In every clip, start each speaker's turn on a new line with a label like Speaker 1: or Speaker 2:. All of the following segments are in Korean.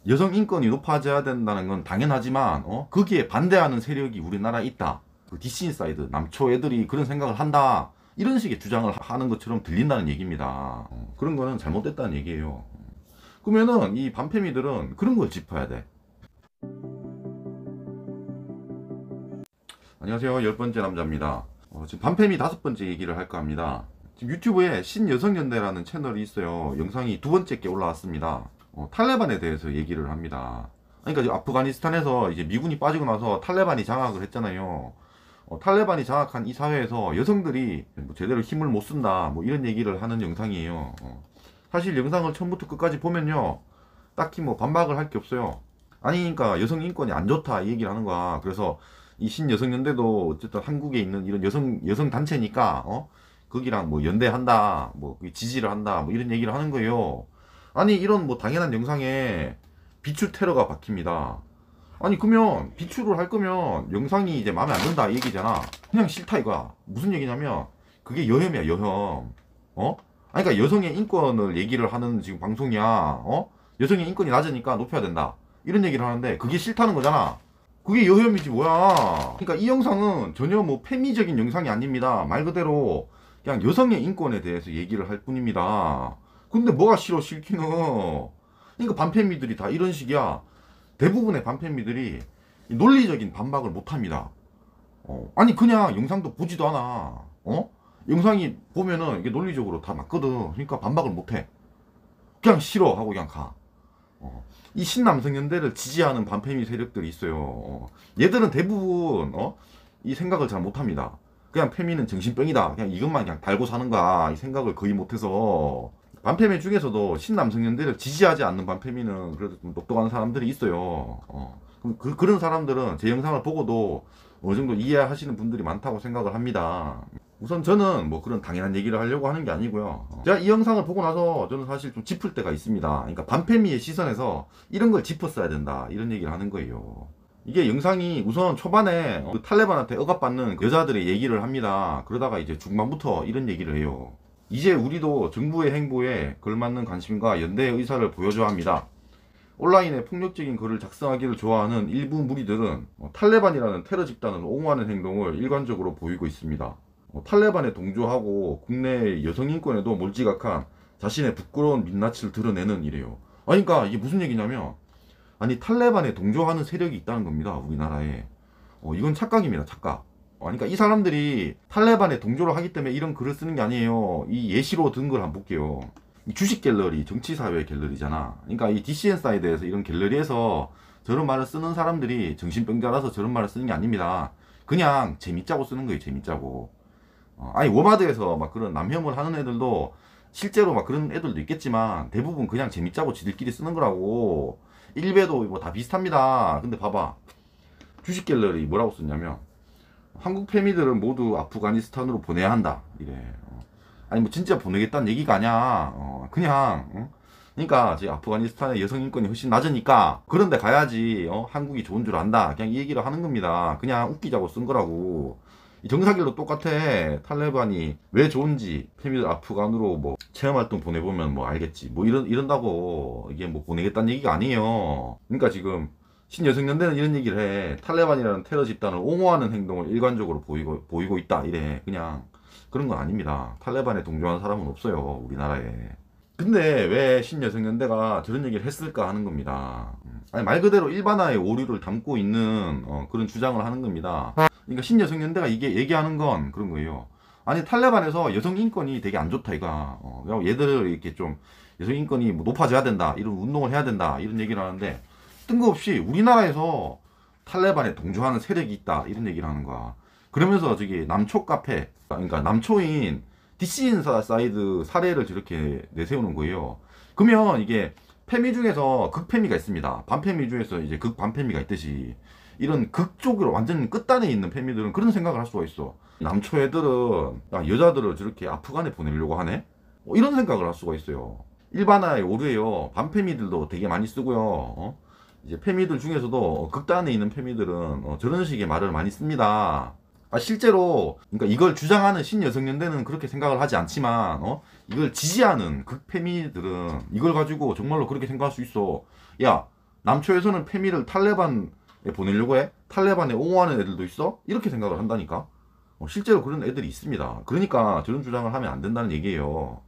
Speaker 1: 여성 인권이 높아져야 된다는 건 당연하지만 거기에 반대하는 세력이 우리나라에 있다. 그 DC 인사이드 남초 애들이 그런 생각을 한다. 이런 식의 주장을 하는 것처럼 들린다는 얘기입니다. 그런 거는 잘못됐다는 얘기예요. 그러면은 이 반패미들은 그런 걸 짚어야 돼. 안녕하세요. 10번째 남자입니다. 지금 반패미 5번째 얘기를 할까 합니다. 지금 유튜브에 신여성연대라는 채널이 있어요. 영상이 2번째께 올라왔습니다. 탈레반에 대해서 얘기를 합니다. 그러니까 지금 아프가니스탄에서 이제 미군이 빠지고 나서 탈레반이 장악을 했잖아요. 탈레반이 장악한 이 사회에서 여성들이 뭐 제대로 힘을 못 쓴다, 뭐 이런 얘기를 하는 영상이에요. 사실 영상을 처음부터 끝까지 보면요, 딱히 뭐 반박을 할 게 없어요. 아니, 그러니까 여성 인권이 안 좋다 이 얘기를 하는 거야. 그래서 이 신여성연대도 어쨌든 한국에 있는 이런 여성 단체니까 거기랑 뭐 연대한다, 뭐 지지를 한다, 뭐 이런 얘기를 하는 거예요. 아니, 이런 뭐 당연한 영상에 비추 테러가 박힙니다. 아니, 그러면 비추를 할 거면 영상이 이제 마음에 안 든다 이 얘기잖아. 그냥 싫다 이거야. 무슨 얘기냐면 그게 여혐이야, 여혐. 아니, 그러니까 여성의 인권을 얘기를 하는 지금 방송이야. 여성의 인권이 낮으니까 높여야 된다, 이런 얘기를 하는데 그게 싫다는 거잖아. 그게 여혐이지 뭐야. 그러니까 이 영상은 전혀 뭐 페미적인 영상이 아닙니다. 말 그대로 그냥 여성의 인권에 대해서 얘기를 할 뿐입니다. 근데 뭐가 싫기는. 그러니까 반페미들이 다 이런 식이야. 대부분의 반페미들이 논리적인 반박을 못합니다. 아니, 그냥 영상도 보지도 않아. 영상이 보면은 이게 논리적으로 다 맞거든. 그러니까 반박을 못해. 그냥 싫어 하고 그냥 가. 이 신남성연대를 지지하는 반페미 세력들이 있어요. 얘들은 대부분 이 생각을 잘 못합니다. 그냥 페미는 정신병이다, 그냥 이것만 그냥 달고 사는 거야, 이 생각을 거의 못해서. 반페미 중에서도 신남성연대를 지지하지 않는 반페미는 그래도 좀 똑똑한 사람들이 있어요. 그런 사람들은 제 영상을 보고도 어느 정도 이해하시는 분들이 많다고 생각을 합니다. 우선 저는 뭐 그런 당연한 얘기를 하려고 하는 게 아니고요. 제가 이 영상을 보고 나서 저는 사실 좀 짚을 때가 있습니다. 그러니까 반패미의 시선에서 이런 걸 짚었어야 된다, 이런 얘기를 하는 거예요. 이게 영상이 우선 초반에 그 탈레반한테 억압받는 여자들의 얘기를 합니다. 그러다가 이제 중반부터 이런 얘기를 해요. 이제 우리도 정부의 행보에 걸맞는 관심과 연대의 의사를 보여줘야 합니다. 온라인에 폭력적인 글을 작성하기를 좋아하는 일부 무리들은 탈레반이라는 테러 집단을 옹호하는 행동을 일관적으로 보이고 있습니다. 탈레반에 동조하고 국내 여성 인권에도 몰지각한 자신의 부끄러운 민낯을 드러내는 이래요. 그러니까 이게 무슨 얘기냐면, 아니, 탈레반에 동조하는 세력이 있다는 겁니다, 우리나라에. 이건 착각입니다, 착각. 그러니까 이 사람들이 탈레반에 동조를 하기 때문에 이런 글을 쓰는 게 아니에요. 이 예시로 든 걸 한번 볼게요. 이 주식 갤러리, 정치사회 갤러리잖아. 그러니까 이 DCN 사이드에서 이런 갤러리에서 저런 말을 쓰는 사람들이 정신병자라서 저런 말을 쓰는 게 아닙니다. 그냥 재밌자고 쓰는 거예요, 재밌자고. 아니, 워마드에서 막 그런 남혐을 하는 애들도 실제로 막 그런 애들도 있겠지만 대부분 그냥 재밌자고 지들끼리 쓰는 거라고. 일베도 뭐 다 비슷합니다. 근데 봐봐, 주식 갤러리 뭐라고 썼냐면, 한국 패미들은 모두 아프가니스탄으로 보내야 한다, 이래. 아니, 뭐 진짜 보내겠다는 얘기가 아니야. 그냥 그러니까 제 아프가니스탄의 여성 인권이 훨씬 낮으니까 그런데 가야지 한국이 좋은 줄 안다, 그냥 이 얘기를 하는 겁니다. 그냥 웃기자고 쓴 거라고. 정사길도 똑같아. 탈레반이 왜 좋은지 패미들 아프간으로 뭐 체험활동 보내보면 뭐 알겠지, 뭐 이런다고. 이게 뭐 보내겠다는 얘기가 아니에요. 그러니까 지금 신여성연대는 이런 얘기를 해. 탈레반이라는 테러 집단을 옹호하는 행동을 일관적으로 보이고 있다, 이래. 그냥 그런 건 아닙니다. 탈레반에 동조한 사람은 없어요, 우리나라에. 근데 왜 신여성연대가 저런 얘기를 했을까 하는 겁니다. 아니, 말 그대로 일반화의 오류를 담고 있는 그런 주장을 하는 겁니다. 그러니까 신여성연대가 이게 얘기하는 건 그런 거예요. 아니, 탈레반에서 여성 인권이 되게 안 좋다 이거야. 얘들을 이렇게 좀 여성 인권이 뭐 높아져야 된다, 이런 운동을 해야 된다, 이런 얘기를 하는데 뜬금없이 우리나라에서 탈레반에 동조하는 세력이 있다, 이런 얘기를 하는 거야. 그러면서 저기 남초 카페, 그러니까 남초인 DC 인사 사이드 사례를 저렇게 내세우는 거예요. 그러면 이게 페미 중에서 극페미가 있습니다. 반페미 중에서 이제 극반페미가 있듯이 이런 극쪽으로 완전 끝단에 있는 페미들은 그런 생각을 할 수가 있어. 남초 애들은, 야, 여자들을 저렇게 아프간에 보내려고 하네? 이런 생각을 할 수가 있어요. 일반화의 오류예요. 반페미들도 되게 많이 쓰고요. 이제 페미들 중에서도 극단에 있는 페미들은 저런 식의 말을 많이 씁니다. 실제로 그러니까 이걸 주장하는 신여성연대는 그렇게 생각을 하지 않지만 이걸 지지하는 극페미들은 이걸 가지고 정말로 그렇게 생각할 수 있어. 야, 남초에서는 페미를 탈레반에 보내려고 해? 탈레반에 옹호하는 애들도 있어? 이렇게 생각을 한다니까. 실제로 그런 애들이 있습니다. 그러니까 저런 주장을 하면 안 된다는 얘기예요.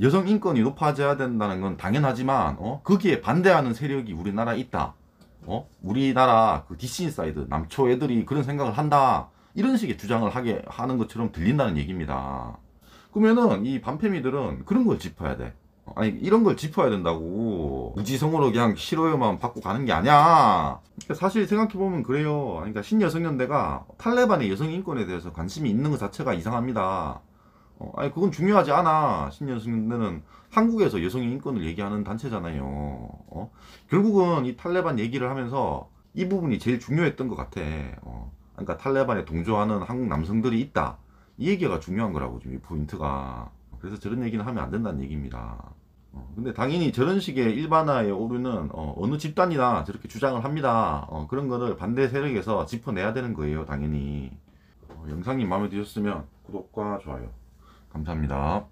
Speaker 1: 여성 인권이 높아져야 된다는 건 당연하지만 거기에 반대하는 세력이 우리나라에 있다. 우리나라 그 디신 사이드 남초 애들이 그런 생각을 한다. 이런 식의 주장을 하게 하는 것처럼 들린다는 얘기입니다. 그러면은 이 반패미들은 그런 걸 짚어야 돼. 아니 이런 걸 짚어야 된다고 무지성으로 그냥 싫어요만 받고 가는 게 아니야. 그러니까 사실 생각해보면 그래요. 그러니까 신여성연대가 탈레반의 여성 인권에 대해서 관심이 있는 것 자체가 이상합니다. 아니 그건 중요하지 않아. 신여성연대는 한국에서 여성의 인권을 얘기하는 단체잖아요. 결국은 이 탈레반 얘기를 하면서 이 부분이 제일 중요했던 것 같아. 그러니까 탈레반에 동조하는 한국 남성들이 있다. 이 얘기가 중요한 거라고 지금 이 포인트가. 그래서 저런 얘기는 하면 안 된다는 얘기입니다. 근데 당연히 저런 식의 일반화에 오르는 어느 집단이나 저렇게 주장을 합니다. 그런 거를 반대 세력에서 짚어내야 되는 거예요, 당연히. 영상이 마음에 드셨으면 구독과 좋아요 감사합니다.